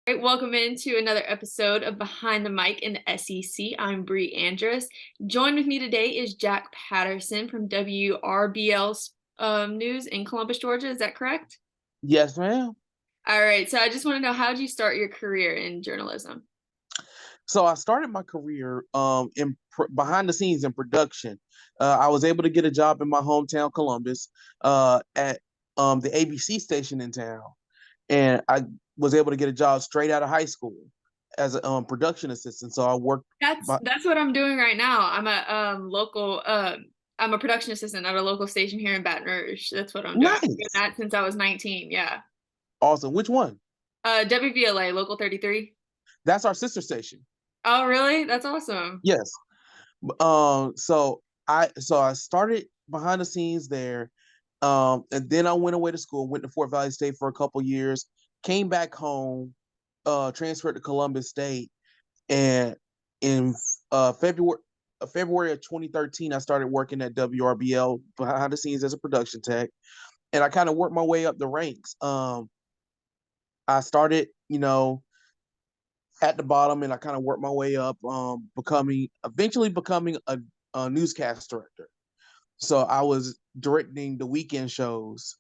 Right, welcome into another episode of Behind the Mic in the SEC. I'm Bree Andrus. Joined with me today is Jack Patterson from WRBL News in Columbus, Georgia. Is that correct? Yes, ma'am. All right. So I just want to know, how did you start your career in journalism? So I started my career behind the scenes in production. I was able to get a job in my hometown, Columbus, at the ABC station in town, and I was able to get a job straight out of high school as a production assistant. So I worked That's by that's what I'm doing right now. I'm a production assistant at a local station here in Baton Rouge. That's what I'm doing. I've been doing nice, that since I was 19. Yeah. awesome. Which one? WVLA, Local 33. That's our sister station. Oh, really? That's awesome. Yes. So I started behind the scenes there, and then I went away to school, went to Fort Valley State for a couple years, came back home, transferred to Columbus State, and in February of 2013, I started working at WRBL behind the scenes as a production tech, and I kind of worked my way up the ranks. I started, at the bottom, and I kind of worked my way up, eventually becoming a newscast director. So I was directing the weekend shows,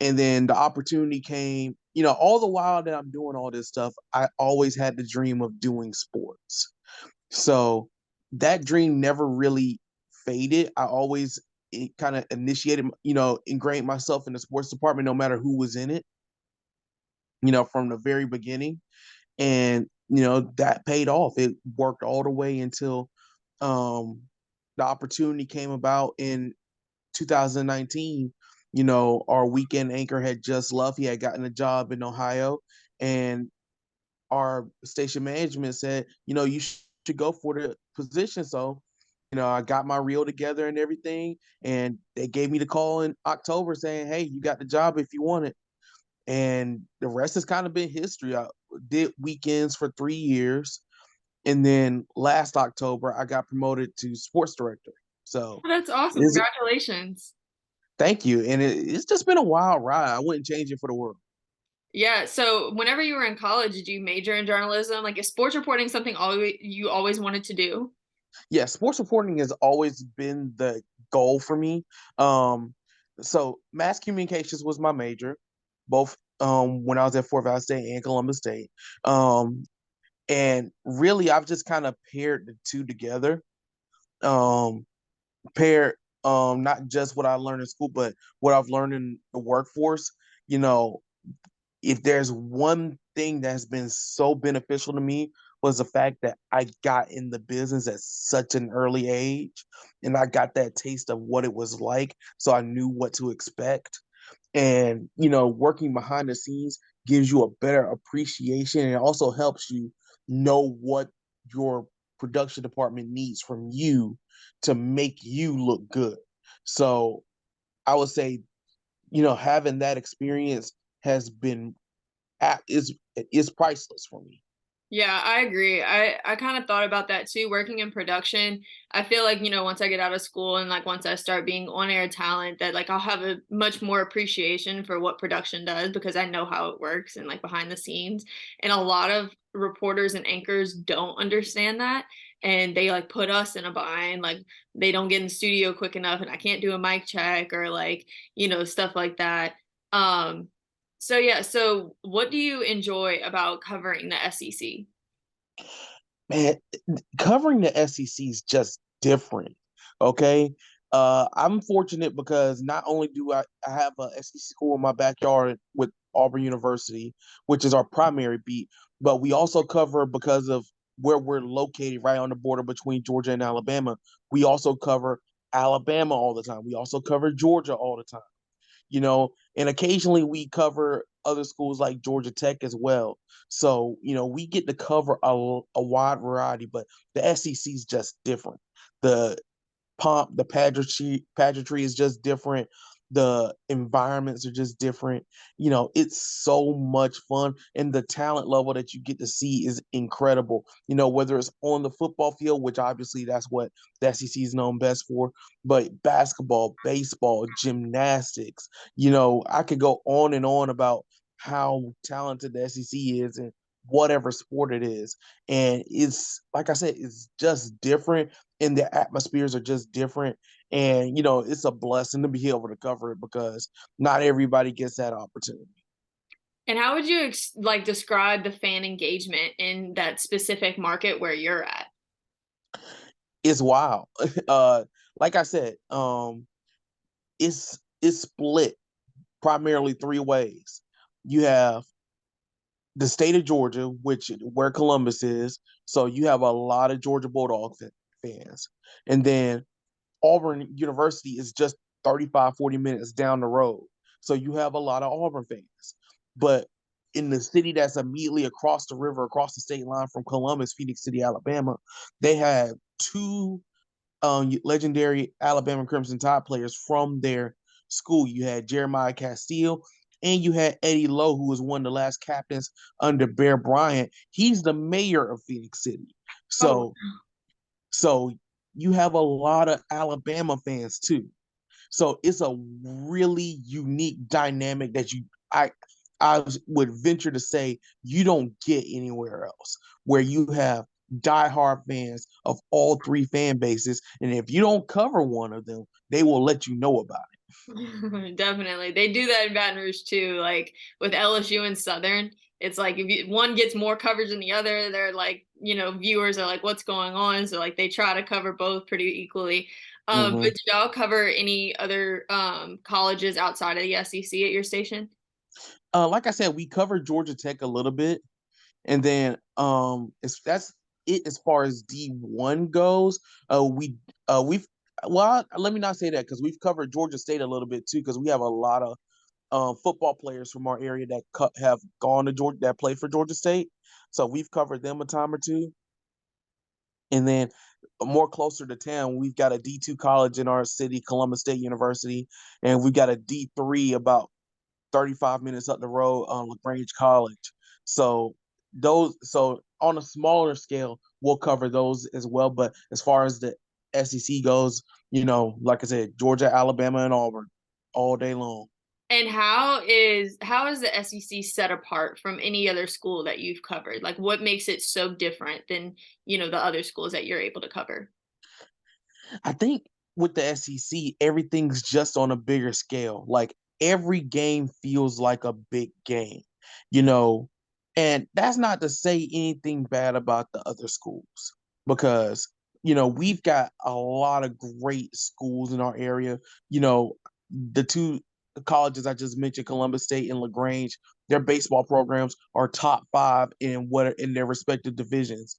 and then the opportunity came. All the while that I'm doing all this stuff, I always had the dream of doing sports. So that dream never really faded. I always kind of initiated, ingrained myself in the sports department, no matter who was in it, from the very beginning. And, that paid off. It worked all the way until um, the opportunity came about in 2019. Our weekend anchor had just left. He had gotten a job in Ohio, and our station management said, you should go for the position. So, I got my reel together and everything, and they gave me the call in October saying, hey, you got the job if you want it. And the rest has kind of been history. I did weekends for 3 years. And then last October, I got promoted to sports director. So Oh, that's awesome. is it? Congratulations. Thank you. And it's just been a wild ride. I wouldn't change it for the world. Yeah, so whenever you were in college, did you major in journalism? Like, is sports reporting something you always wanted to do? Yeah, sports reporting has always been the goal for me. Um, so mass communications was my major, both when I was at Fort Valley State and Columbus State. Um, and really, I've just kind of paired the two together. Um, pair not just what I learned in school, but what I've learned in the workforce. You know, if there's one thing that's been so beneficial to me was the fact that I got in the business at such an early age, and I got that taste of what it was like, so I knew what to expect. And working behind the scenes gives you a better appreciation, and it also helps you know what your production department needs from you to make you look good. So I would say, having that experience has been is priceless for me. Yeah, I agree. I kind of thought about that too, working in production. I feel like, once I get out of school and like once I start being on-air talent, that like I'll have a much more appreciation for what production does because I know how it works and like behind the scenes. And a lot of reporters and anchors don't understand that. And they like put us in a bind, like they don't get in the studio quick enough and I can't do a mic check or like, stuff like that. Um, so yeah, so what do you enjoy about covering the SEC? Man, covering the SEC is just different. Okay. I'm fortunate because not only do I have a SEC school in my backyard with Auburn University, which is our primary beat, but we also cover, because of where we're located right on the border between Georgia and Alabama. We also cover Alabama all the time. We also cover Georgia all the time. And occasionally we cover other schools like Georgia Tech as well. So, we get to cover a wide variety, but the SEC is just different. The pomp, the pageantry is just different. The environments are just different. It's so much fun, and the talent level that you get to see is incredible. Whether it's on the football field, which obviously that's what the SEC is known best for, but basketball, baseball, gymnastics. I could go on and on about how talented the SEC is, whatever sport it is. And it's like I said, it's just different, and the atmospheres are just different. And it's a blessing to be able to cover it because not everybody gets that opportunity. And how would you like describe the fan engagement in that specific market where you're at? It's wild. uh like I said, it's split primarily three ways. You have the state of Georgia, which where Columbus is, so you have a lot of Georgia Bulldog fans. And then Auburn University is just 35, 40 minutes down the road. So you have a lot of Auburn fans. But in the city that's immediately across the river, across the state line from Columbus, Phoenix City, Alabama, they have two legendary Alabama Crimson Tide players from their school. You had Jeremiah Castile and you had Eddie Lowe, who was one of the last captains under Bear Bryant. He's the mayor of Phoenix City. Oh, So you have a lot of Alabama fans too. So it's a really unique dynamic that I would venture to say you don't get anywhere else, where you have diehard fans of all three fan bases, and if you don't cover one of them, they will let you know about definitely. They do that in Baton Rouge too. Like with LSU and Southern, it's like if one gets more coverage than the other, they're like, viewers are like, what's going on? So like they try to cover both pretty equally. it. But did y'all cover any other colleges outside of the SEC at your station? Like I said, we covered Georgia Tech a little bit, and then it's that's it as far as D1 goes. We've well, let me not say that because we've covered Georgia State a little bit too because we have a lot of football players from our area that have gone to Georgia that play for Georgia State. So we've covered them a time or two. And then more closer to town, we've got a D2 college in our city, Columbus State University, and we've got a D3 about 35 minutes up the road on LaGrange College. So so on a smaller scale, we'll cover those as well. But as far as the SEC goes, like I said, Georgia, Alabama, and Auburn all day long. And how is the SEC set apart from any other school that you've covered? Like what makes it so different than, the other schools that you're able to cover? I think with the SEC, everything's just on a bigger scale. Like every game feels like a big game, you know. And that's not to say anything bad about the other schools because, we've got a lot of great schools in our area. You know, the two colleges I just mentioned, Columbus State and LaGrange, their baseball programs are top five in their respective divisions.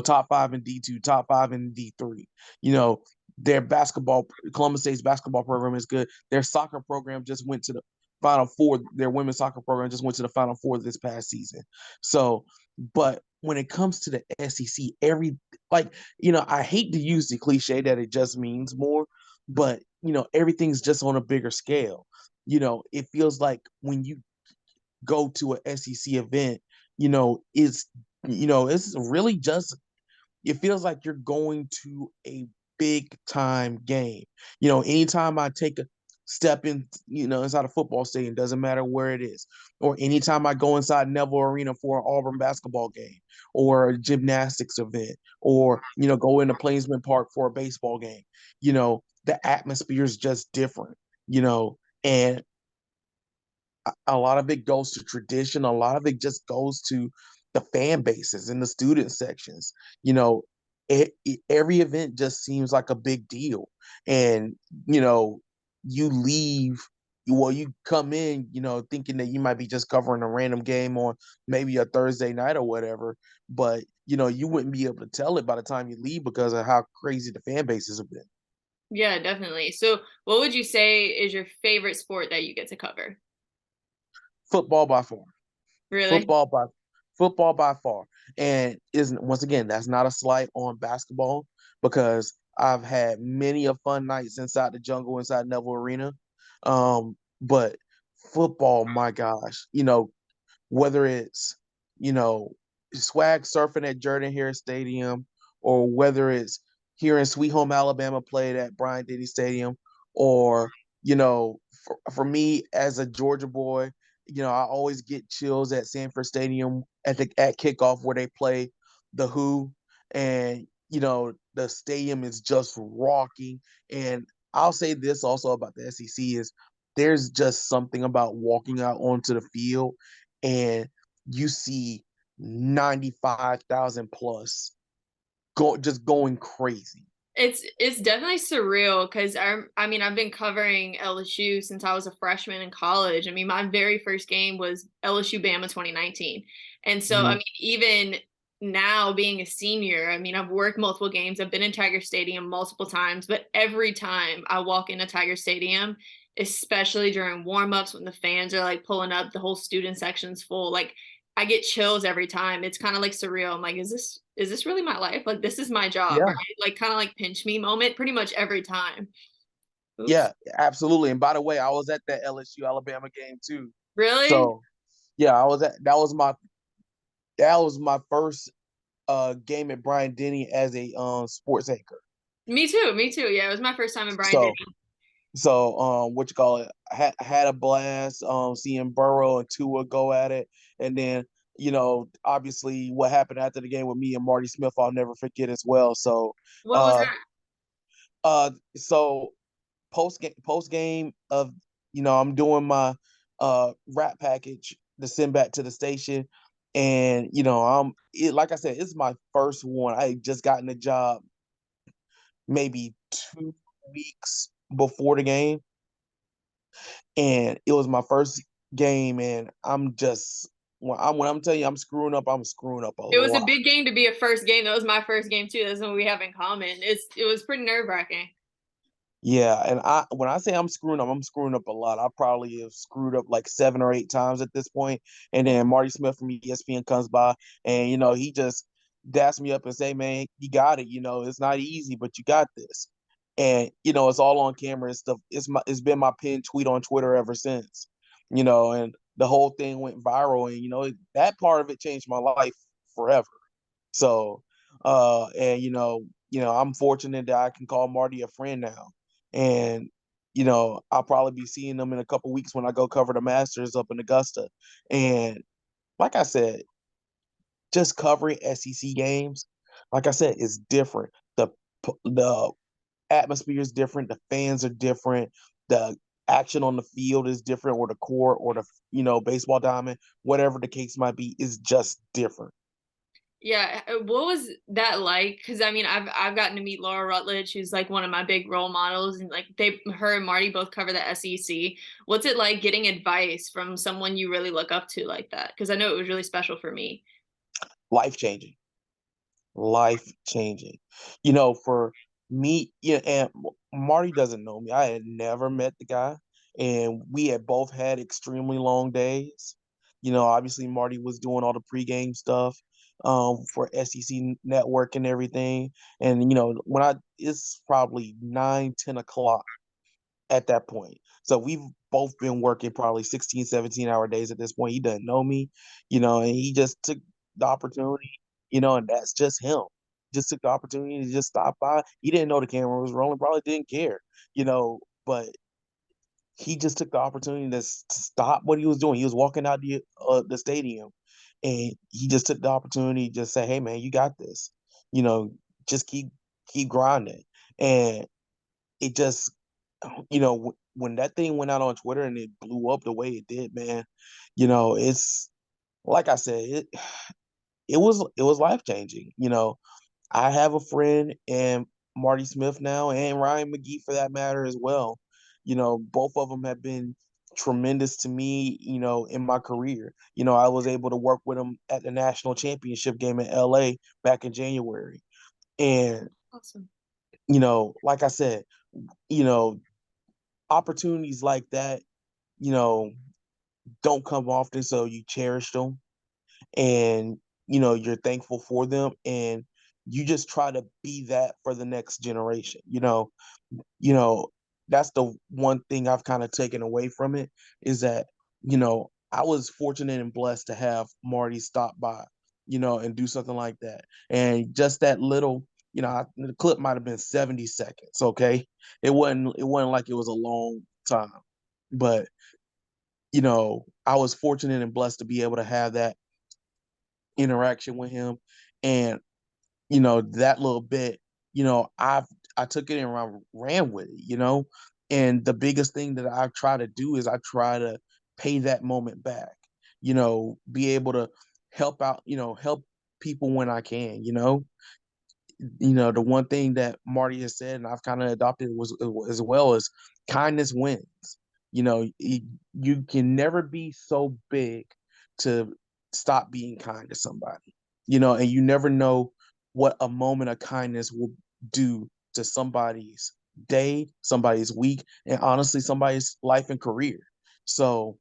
Top five in D2, top five in D3. You know, their basketball, Columbus State's basketball program is good. Their soccer program just went to the Final Four. Their women's soccer program just went to the Final Four this past season. So, but when it comes to the SEC, I hate to use the cliche that it just means more, but everything's just on a bigger scale. It feels like when you go to a SEC event, it's really just it feels like you're going to a big time game. Anytime I take a step in, inside a football stadium, doesn't matter where it is, or anytime I go inside Neville Arena for an Auburn basketball game or a gymnastics event, or go into Plainsman Park for a baseball game, the atmosphere is just different. And a lot of it goes to tradition. A lot of it just goes to the fan bases and the student sections. You know, every event just seems like a big deal, and you know, you leave. Well, you come in, thinking that you might be just covering a random game on maybe a Thursday night or whatever, but you wouldn't be able to tell it by the time you leave because of how crazy the fan bases have been. Yeah, definitely. So, what would you say is your favorite sport that you get to cover? Football by far. Really? Football by football by far. And isn't once again, that's not a slight on basketball because I've had many a fun nights inside the jungle, inside Neville Arena. But football, my gosh, whether it's, you know, swag surfing at Jordan Hare Stadium or whether it's here in Sweet Home, Alabama, played at Bryant Denny Stadium, or, for me as a Georgia boy, I always get chills at Sanford Stadium at kickoff where they play the Who, and the stadium is just rocking. And I'll say this also about the SEC is there's just something about walking out onto the field and you see 95,000 plus just going crazy. It's definitely surreal because I mean I've been covering LSU since I was a freshman in college. I mean my very first game was LSU Bama 2019. And so I Mhm. mean even now being a senior, I mean I've worked multiple games. I've been in Tiger Stadium multiple times, but every time I walk into Tiger Stadium, especially during warm-ups when the fans are like pulling up, the whole student section's full. Like I get chills every time. It's kind of like surreal. I'm like, is this really my life? Like this is my job, right? Yeah, Like kind of like pinch me moment pretty much every time. Oops. yeah, absolutely. And by the way, I was at that LSU Alabama game too. Really? So yeah, I was at that was my first game at Bryant Denny as a sports anchor. Me too. Me too. Yeah, it was my first time in Bryan So Denny. what you call it? Had a blast seeing Burrow and Tua go at it, and then obviously what happened after the game with me and Marty Smith, I'll never forget as well. So What was uh that? so post game of I'm doing my rap package to send back to the station, and like I said, it's my first one. I had just gotten the job maybe 2 weeks before the game, and it was my first game, and when I'm telling you I'm screwing up a It was a lot. big game to be a first game. That was my first game too. That's what we have in common. It was pretty nerve-wracking. Yeah, and when I say I'm screwing up a lot. I probably have screwed up like 7 or 8 times at this point. And then Marty Smith from ESPN comes by, and he just daps me up and say, "Man, you got it. It's not easy, but you got this." And it's all on camera and stuff. It's been my pinned tweet on Twitter ever since. And the whole thing went viral, and that part of it changed my life forever. So, and I'm fortunate that I can call Marty a friend now, and I'll probably be seeing them in a couple weeks when I go cover the Masters up in Augusta. And like I said, just covering SEC games, like I said, is different. The atmosphere is different. The fans are different. The action on the field is different, or the court, or the baseball diamond, whatever the case might be, is just different. Yeah, what was that like? Because I mean, I've gotten to meet Laura Rutledge, who's like one of my big role models, and like her and Marty both cover the SEC. What's it like getting advice from someone you really look up to like that? Because I know it was really special for me. Life changing. Life changing. For me, yeah, and Marty doesn't know me. I had never met the guy, and we had both had extremely long days. Obviously Marty was doing all the pregame stuff for SEC Network and everything. And when it's probably 9, 10 o'clock at that point. So we've both been working probably 16, 17 hour days at this point. He doesn't know me, and he just took the opportunity, and that's just him. Just took the opportunity to just stop by. He didn't know the camera was rolling, probably didn't care, but he just took the opportunity to stop what he was doing. He was walking out the stadium, and he just took the opportunity to just say, "Hey, man, you got this. You know, just keep grinding." And it just when that thing went out on Twitter and it blew up the way it did, man, it's like I said, it was life changing. I have a friend and Marty Smith now, and Ryan McGee for that matter as well. Both of them have been tremendous to me, in my career. I was able to work with them at the national championship game in LA back in January. And, Awesome. like I said, you know, opportunities like that, you know, don't come often, so you cherish them, and you're thankful for them, and you just try to be that for the next generation. You know, that's the one thing I've kind of taken away from it is that, I was fortunate and blessed to have Marty stop by, and do something like that. And just that little, the clip might have been 70 seconds, okay? It wasn't like it was a long time. But I was fortunate and blessed to be able to have that interaction with him. And, that little bit, I took it and ran with it. And the biggest thing that I try to do is I try to pay that moment back, be able to help out, help people when I can. The one thing that Marty has said, and I've kind of adopted was as well as kindness wins. You can never be so big to stop being kind to somebody. And you never know what a moment of kindness will do to somebody's day, somebody's week, and honestly, somebody's life and career. So,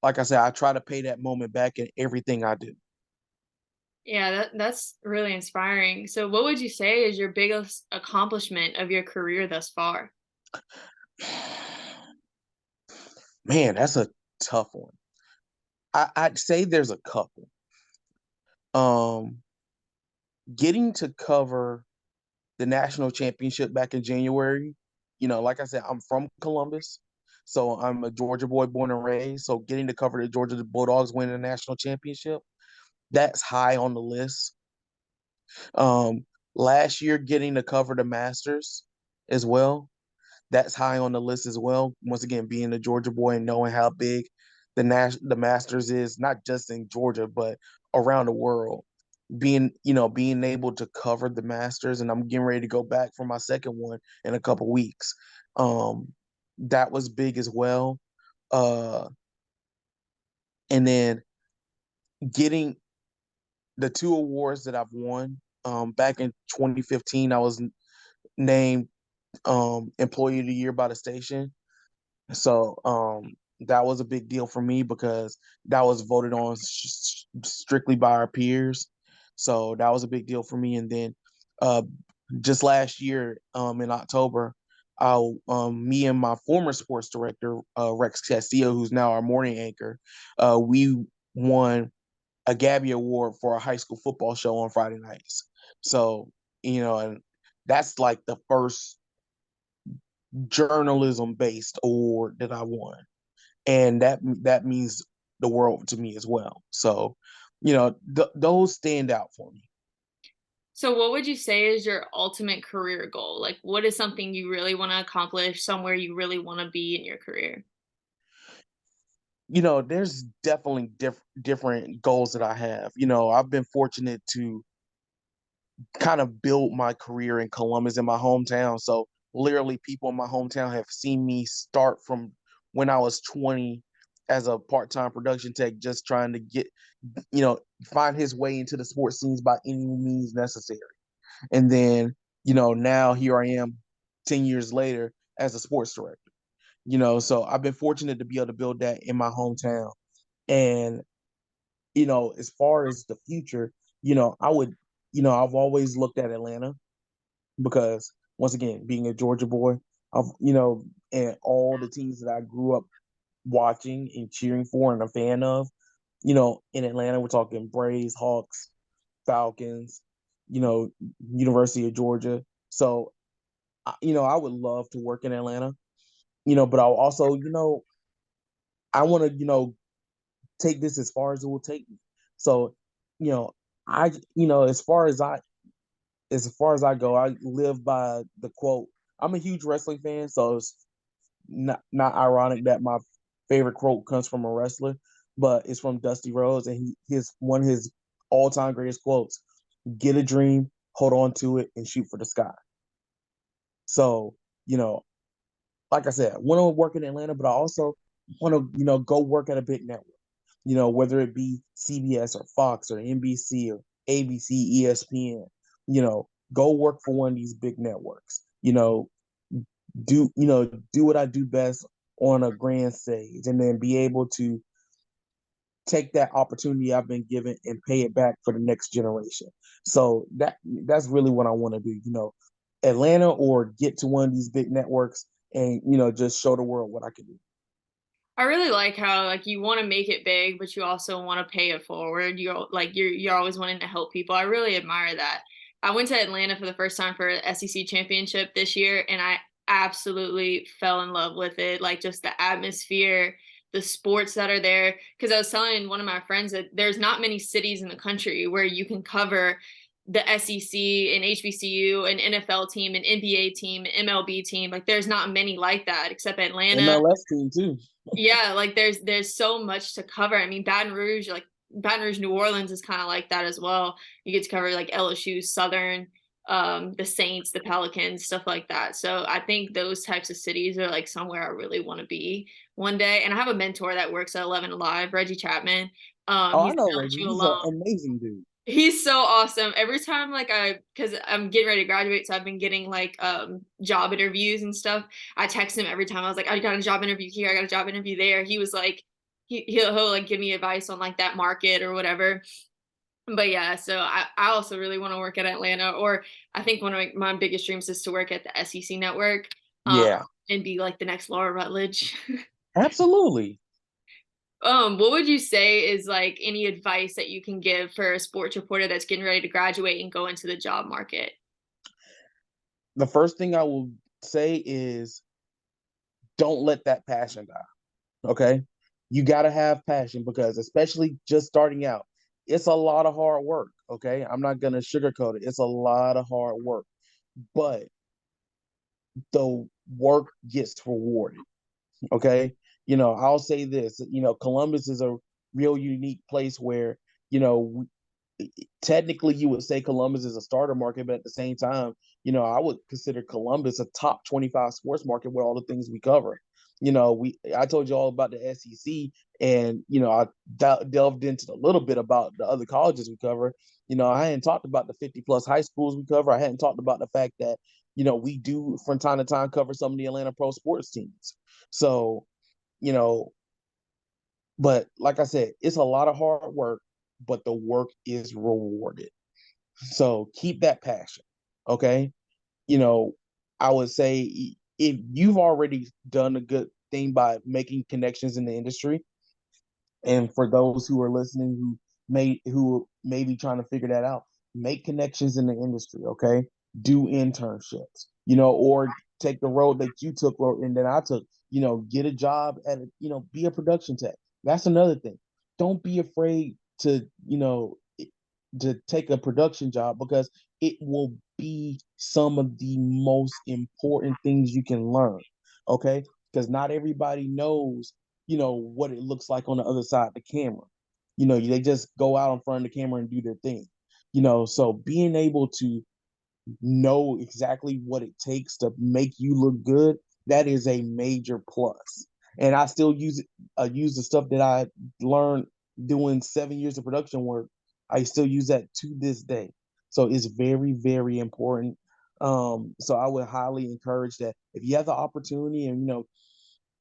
like I said, I try to pay that moment back in everything I do. Yeah, that's really inspiring. So what would you say is your biggest accomplishment of your career thus far? Man, that's a tough one. I'd say there's a couple. Um, Getting to cover the national championship back in January, like I said, I'm from Columbus, so I'm a Georgia boy born and raised. So getting to cover the Georgia Bulldogs winning the national championship, that's high on the list. Um, Last year, getting to cover the Masters as well, that's high on the list as well. Once again, being a Georgia boy and knowing how big the Masters is, not just in Georgia but around the world. Being able to cover the Masters, and I'm getting ready to go back for my second one in a couple weeks. That was big as well. Uh, and then getting the two awards that I've won. Back in 2015, I was named Employee of the Year by the station. So that was a big deal for me because that was voted on strictly by our peers. So that was a big deal for me. And then uh, just last year in October, me and my former sports director, Rex Castillo, who's now our morning anchor, we won a Gabby Award for a high school football show on Friday nights. So, and that's like the first journalism based award that I won, and that means the world to me as well. So, those stand out for me. So what would you say is your ultimate career goal? Like what is something you really want to accomplish, somewhere you really want to be in your career? There's definitely different goals that I have. I've been fortunate to kind of build my career in Columbus, in my hometown. So literally, people in my hometown have seen me start from when I was 20 as a part-time production tech, just trying to get, you know, find his way into the sports scenes by any means necessary. And then, now here I am 10 years later as a sports director. So I've been fortunate to be able to build that in my hometown. And, as far as the future, I would, I've always looked at Atlanta because once again, being a Georgia boy, I've, and all the teams that I grew up watching and cheering for and a fan of, in Atlanta, we're talking Braves, Hawks, Falcons, you know, University of Georgia. So, I would love to work in Atlanta, but I'll also, I want to, take this as far as it will take me. So, you know, I, as far as I go, I live by the quote. I'm a huge wrestling fan, so it's not ironic that my favorite quote comes from a wrestler, but it's from Dusty Rhodes, and his one of his all time greatest quotes: "Get a dream, hold on to it, and shoot for the sky." So, you know, like I said, I want to work in Atlanta, but I also want to, go work at a big network. Whether it be CBS or Fox or NBC or ABC, ESPN. Go work for one of these big networks. Do what I do best on a grand stage, and then be able to take that opportunity I've been given and pay it back for the next generation. So that's really what I want to do. Atlanta or get to one of these big networks and just show the world what I can do. I really like how like you want to make it big, but you also want to pay it forward. You're always wanting to help people. I really admire that. I went to Atlanta for the first time for a SEC championship this year, and I absolutely fell in love with it. Like just the atmosphere, the sports that are there. Because I was telling one of my friends that there's not many cities in the country where you can cover the SEC and HBCU, an NFL team, an NBA team, an MLB team. Like there's not many like that except Atlanta. MLS team too. Yeah, like there's so much to cover. I mean, Baton Rouge, New Orleans is kind of like that as well. You get to cover like LSU, Southern, the Saints, the Pelicans, stuff like that. So I think those types of cities are like somewhere I really want to be one day. And I have a mentor that works at 11 Alive, Reggie Chapman. Oh, I He's know an Reggie. LSU He's an alum. amazing dude. He's so awesome. Every time like cuz I'm getting ready to graduate, so I've been getting like job interviews and stuff. I text him every time. I was like, I got a job interview here, I got a job interview there. He was like he'll like give me advice on like that market or whatever. But yeah, so I also really want to work at Atlanta, or I think one of my biggest dreams is to work at the SEC network um Yeah, and be like the next Laura Rutledge. absolutely. What would you say is like any advice that you can give for a sports reporter that's getting ready to graduate and go into the job market? The first thing I will say is don't let that passion die. Okay. You got to have passion because, especially just starting out, it's a lot of hard work. Okay. I'm not going to sugarcoat it. It's a lot of hard work, but the work gets rewarded. Okay. I'll say this, Columbus is a real unique place where, you know, technically you would say Columbus is a starter market, but at the same time, I would consider Columbus a top 25 sports market with all the things we cover. I told you all about the SEC, and I delved into a little bit about the other colleges we cover. I hadn't talked about the 50 plus high schools we cover. I hadn't talked about the fact that we do from time to time cover some of the Atlanta pro sports teams. So, you know, but like I said, it's a lot of hard work, but the work is rewarded. So keep that passion. Okay. You know, I would say if you've already done a good thing by making connections in the industry, and for those who are listening who may be trying to figure that out, make connections in the industry, okay? Do internships, or take the road that you took and then I took, get a job be a production tech. That's another thing. Don't be afraid to take a production job because it will be some of the most important things you can learn. Okay. Because not everybody knows, what it looks like on the other side of the camera. They just go out in front of the camera and do their thing. So being able to know exactly what it takes to make you look good, that is a major plus. And I still use the stuff that I learned doing 7 years of production work. I still use that to this day. So it's very, very important. So I would highly encourage that if you have the opportunity and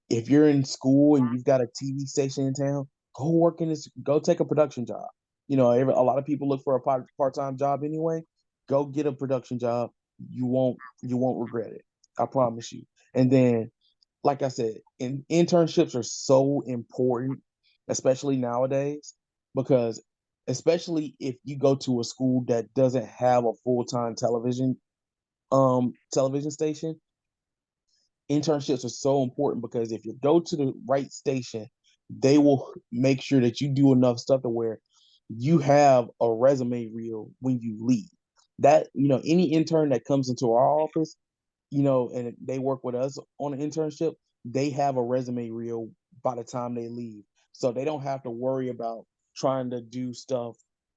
if you're in school and you've got a TV station in town, go take a production job. A lot of people look for a part-time job anyway. Go get a production job. You won't regret it. I promise you. And then, like I said, internships are so important, especially nowadays, because especially if you go to a school that doesn't have a full-time television station, internships are so important because if you go to the right station, they will make sure that you do enough stuff to where you have a resume reel when you leave. That, any intern that comes into our office, and they work with us on an internship, they have a resume reel by the time they leave. So they don't have to worry about trying to do stuff,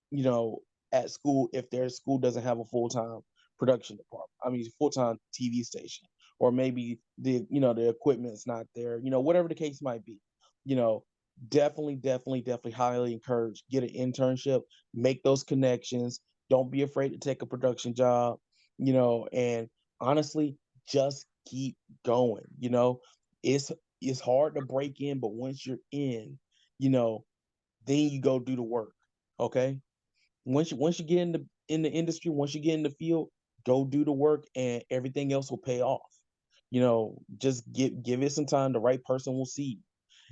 you know, at school if their school doesn't have a full-time production department. I mean, full-time TV station, or maybe the equipment's not there, whatever the case might be. You know, definitely highly encourage, get an internship, make those connections. Don't be afraid to take a production job, and honestly, just keep going. It's it's hard to break in, but once you're in, you know, then you go do the work. Okay. Once you get in the industry, once you get in the field, go do the work and everything else will pay off. Just give it some time. The right person will see you.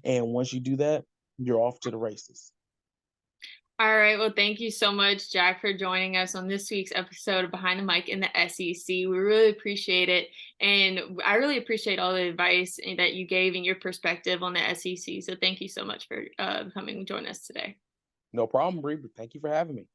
And once you do that, you're off to the races. All right. Well, thank you so much, Jack, for joining us on this week's episode of Behind the Mic in the SEC. We really appreciate it. And I really appreciate all the advice that you gave and your perspective on the SEC. So thank you so much for coming and joining us today. No problem, Bree. Thank you for having me.